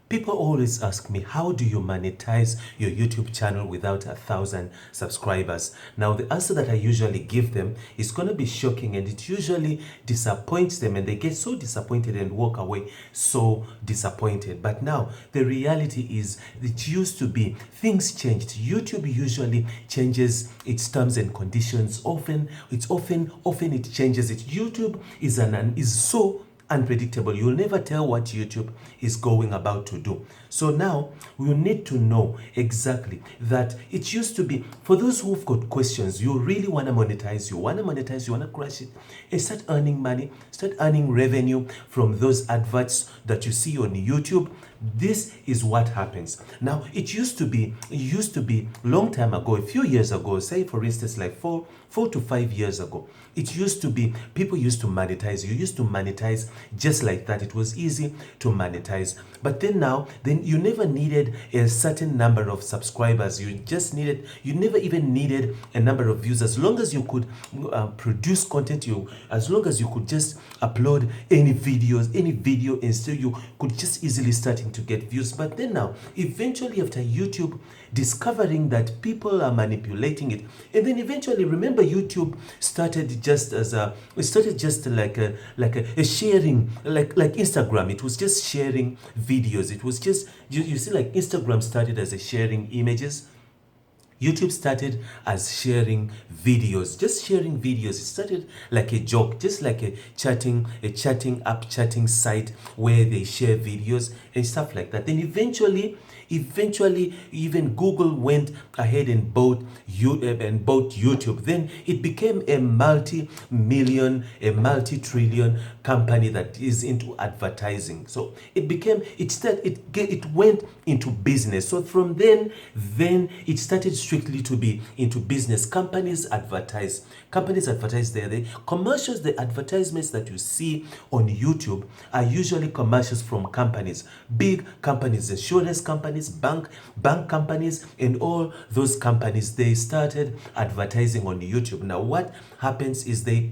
People always ask me, how do you monetize your YouTube channel without 1,000 subscribers? Now, the answer that I usually give them is going to be shocking, and it usually disappoints them, and they get so disappointed and walk away so disappointed. But now, the reality is, it used to be, things changed. YouTube usually changes its terms and conditions. Often it changes it. YouTube is so unpredictable. You'll never tell what YouTube is going about to do. So now we need to know exactly that it used to be, for those who've got questions, you really want to monetize, you want to crush it, and start earning money, start earning revenue from those adverts that you see on YouTube. This is what happens. Now, it used to be long time ago, a few years ago, say for instance, like four to 5 years ago, it used to be, people used to monetize. You used to monetize just like that. It was easy to monetize. But then now, then you never needed a certain number of subscribers. You never even needed a number of views. As long as you could produce content, as long as you could just upload any video, and still you could just easily starting to get views. But then now, eventually after YouTube discovering that people are manipulating it, and then eventually, remember, YouTube started just like a sharing, like Instagram. It was just sharing videos. It was just, you see, like Instagram started as a sharing images. YouTube started as sharing videos, just sharing videos. It started like a joke, just like a chatting site where they share videos and stuff like that. Then eventually even Google went ahead and bought YouTube. Then it became a multi-trillion company that is into advertising. So it went into business. So from then it started strictly to be into business. Companies advertise there. The commercials, the advertisements that you see on YouTube are usually commercials from companies, big companies, insurance companies, bank companies, and all those companies. They started advertising on YouTube. Now what happens is they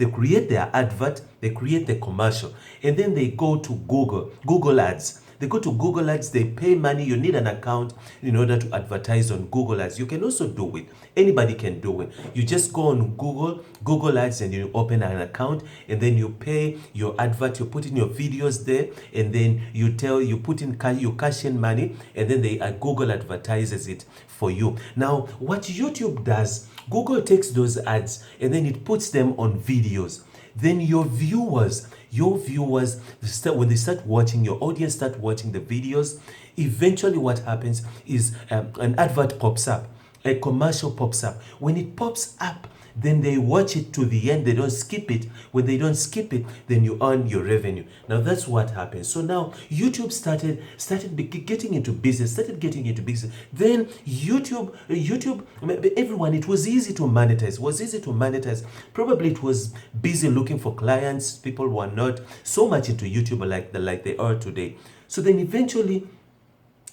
create their advert, they create the commercial, and then they go to Google Ads. They go to Google Ads, they pay money. You need an account in order to advertise on Google Ads. You can also do it. Anybody can do it. You just go on Google Ads, and you open an account, and then you pay your advert, you put in your videos there, and then you cash in money, and then Google advertises it for you. Now, what YouTube does, Google takes those ads and then it puts them on videos. Then your viewers, when they start watching, your audience start watching the videos, eventually what happens is an advert pops up, a commercial pops up. When it pops up, then they watch it to the end. They don't skip it. When they don't skip it, then you earn your revenue. Now that's what happens. So now YouTube started getting into business. Then YouTube, everyone, it was easy to monetize. Probably it was busy looking for clients. People were not so much into YouTube like they are today. So then eventually,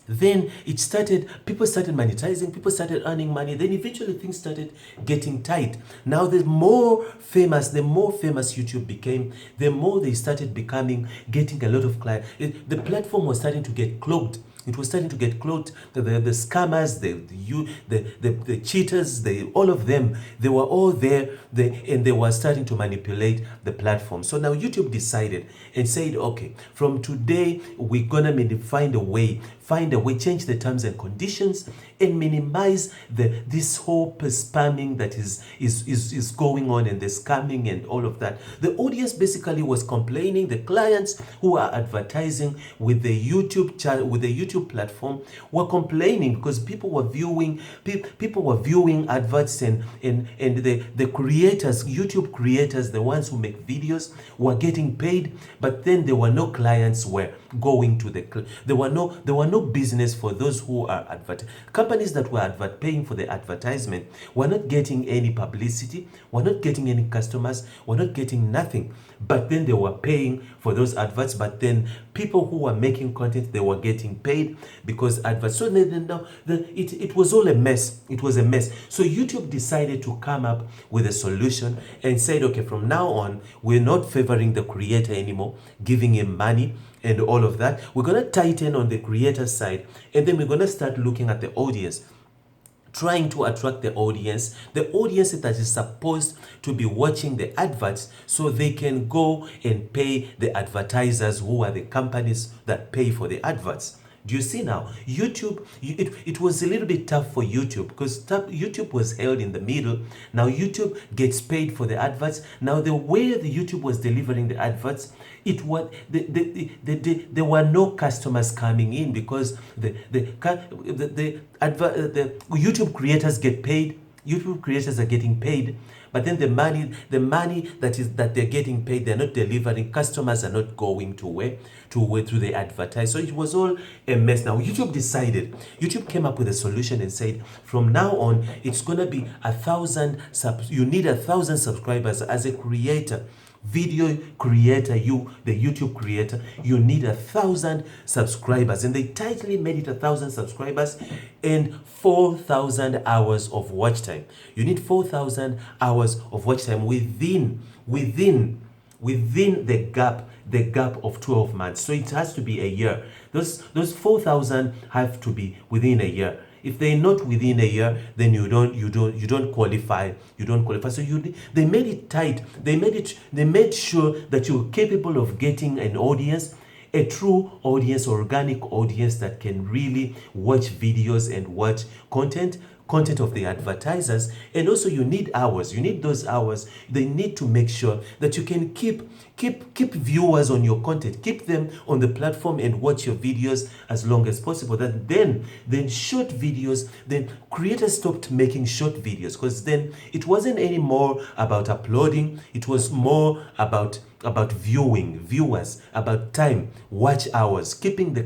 people started monetizing, people started earning money. Then eventually things started getting tight. Now the more famous YouTube became, the more they started getting a lot of clients. The platform was starting to get clogged. It was starting to get clogged. The scammers, the cheaters, all of them, they were all there, and they were starting to manipulate the platform. So now YouTube decided and said, okay, from today, we're gonna find a way, change the terms and conditions, and minimize this whole spamming that is going on, and the scamming and all of that. The audience basically was complaining. The clients who are advertising with the YouTube channel, with the YouTube platform, were complaining because people were viewing adverts, and the creators, YouTube creators, the ones who make videos, were getting paid, but then there were no clients were going to there were no business for those who are companies that were paying for the advertisement were not getting any publicity, were not getting any customers, were not getting nothing. But then they were paying for those adverts. But then people who were making content, they were getting paid. paid because adverts. So then now it was all a mess. It was a mess. So YouTube decided to come up with a solution and said, okay, from now on, we're not favoring the creator anymore, giving him money and all of that. We're going to tighten on the creator side, and then we're going to start looking at the audience, trying to attract the audience that is supposed to be watching the adverts, so they can go and pay the advertisers, who are the companies that pay for the adverts. Do you see now? YouTube, it was a little bit tough for YouTube because YouTube was held in the middle. Now YouTube gets paid for the adverts. Now the way the YouTube was delivering the adverts, it was there were no customers coming in because the YouTube creators get paid. YouTube creators are getting paid, but then the money that they're getting paid, they're not delivering. Customers are not going to where they advertise. So it was all a mess. Now YouTube came up with a solution and said, from now on, it's gonna be 1,000 subs. You need 1,000 subscribers as a creator. Video creator, the YouTube creator, you need 1,000 subscribers, and they tightly made it 1,000 subscribers and 4,000 hours of watch time. You need 4,000 hours of watch time within the gap of 12 months. So it has to be a year. Those 4,000 have to be within a year. If they're not within a year, then you don't qualify. You don't qualify. So they made it tight. They made sure that you're capable of getting an audience, a true audience, organic audience that can really watch videos and watch content of the advertisers. And also you need hours. You need those hours. They need to make sure that you can keep viewers on your content, keep them on the platform and watch your videos as long as possible. That then short videos, then creators stopped making short videos, because then it wasn't anymore about uploading. It was more about viewers, about time, watch hours, keeping the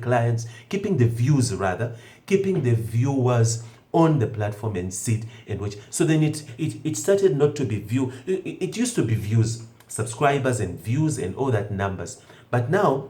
viewers on the platform and sit and watch. So then it started not to be view. It used to be views, subscribers and views and all that numbers. But now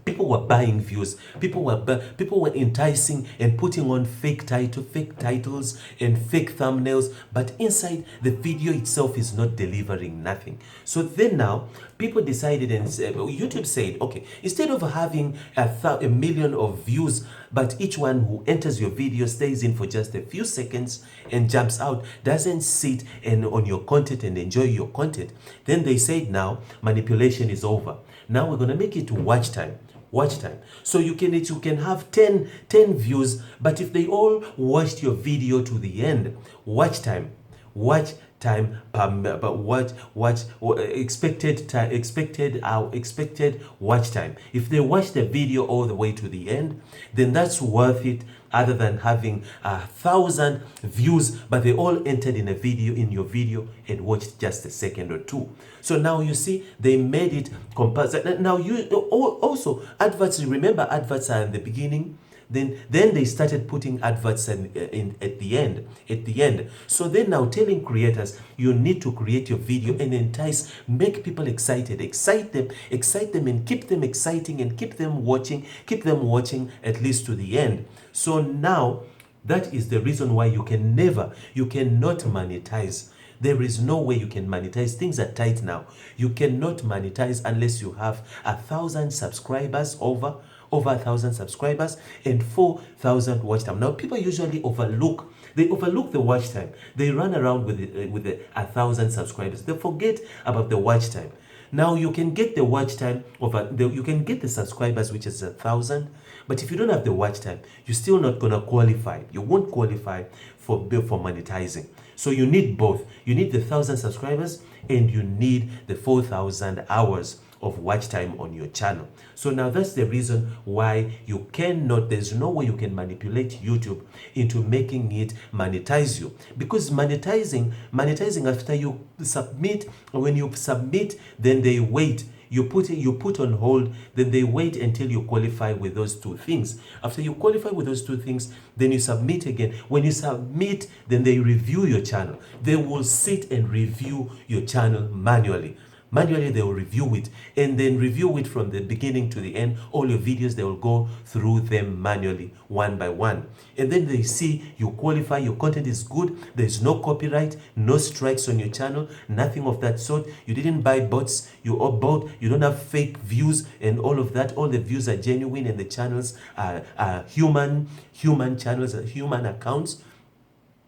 people were buying views. People were enticing and putting on fake titles and fake thumbnails, but inside the video itself is not delivering nothing. So then now people decided, and YouTube said, okay, instead of having a million of views, but each one who enters your video stays in for just a few seconds and jumps out, doesn't sit and on your content and enjoy your content, then they said, now manipulation is over. Now we're going to make it watch time. So you can have 10 views, but if they all watched your video to the end, expected watch time. If they watch the video all the way to the end, then that's worth it, other than having 1,000 views, but they all entered in your video and watched just a second or two. So now you see, they made it compulsory. Now you also adverts. Remember, adverts are in the beginning. Then they started putting adverts at the end. So then now telling creators, you need to create your video and entice, make people excited, excite them and keep them exciting and keep them watching at least to the end. So now that is the reason why you cannot monetize. There is no way you can monetize. Things are tight now. You cannot monetize unless you have 1,000 subscribers, over 1,000 subscribers and 4,000 watch time. Now people usually overlook the watch time. They run around with 1,000 subscribers. They forget about the watch time. Now you can get the watch time you can get the subscribers, which is 1,000, but if you don't have the watch time, you're still not gonna qualify. You won't qualify for monetizing. So you need both. You need the 1,000 subscribers and you need the 4,000 hours of watch time on your channel. So now that's the reason why there's no way you can manipulate YouTube into making it monetize you. Because monetizing after you submit, when you submit, then they wait. You put on hold, then they wait until you qualify with those two things. After you qualify with those two things, then you submit again. When you submit, then they review your channel. They will sit and review your channel manually. Manually, they will review it and then review it from the beginning to the end. All your videos, they will go through them manually, one by one. And then they see you qualify, your content is good, there's no copyright, no strikes on your channel, nothing of that sort. You didn't buy bots, you don't have fake views and all of that. All the views are genuine and the channels are human channels, human accounts.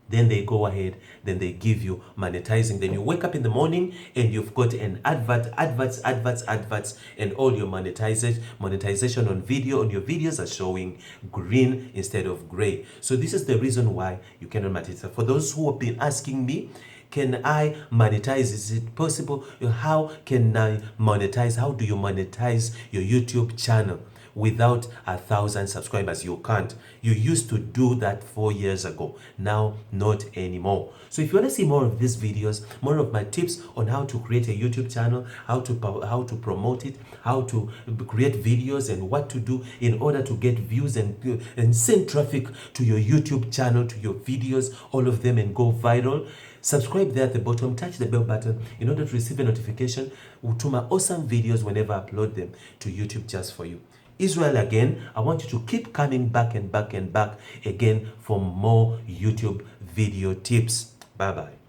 Then they go ahead, then they give you monetizing. Then you wake up in the morning and you've got an adverts, and all your monetization on video, on your videos are showing green instead of gray. So this is the reason why you cannot monetize. For those who have been asking me, can I monetize? Is it possible? How can I monetize? How do you monetize your YouTube channel without 1,000 subscribers? You can't. You used to do that 4 years ago. Now, not anymore. So if you want to see more of these videos, more of my tips on how to create a YouTube channel, how to promote it, how to create videos, and what to do in order to get views and send traffic to your YouTube channel, to your videos, all of them, and go viral, subscribe there at the bottom, touch the bell button in order to receive a notification to my awesome videos whenever I upload them to YouTube just for you. Israel, again, I want you to keep coming back and back and back again for more YouTube video tips. Bye-bye.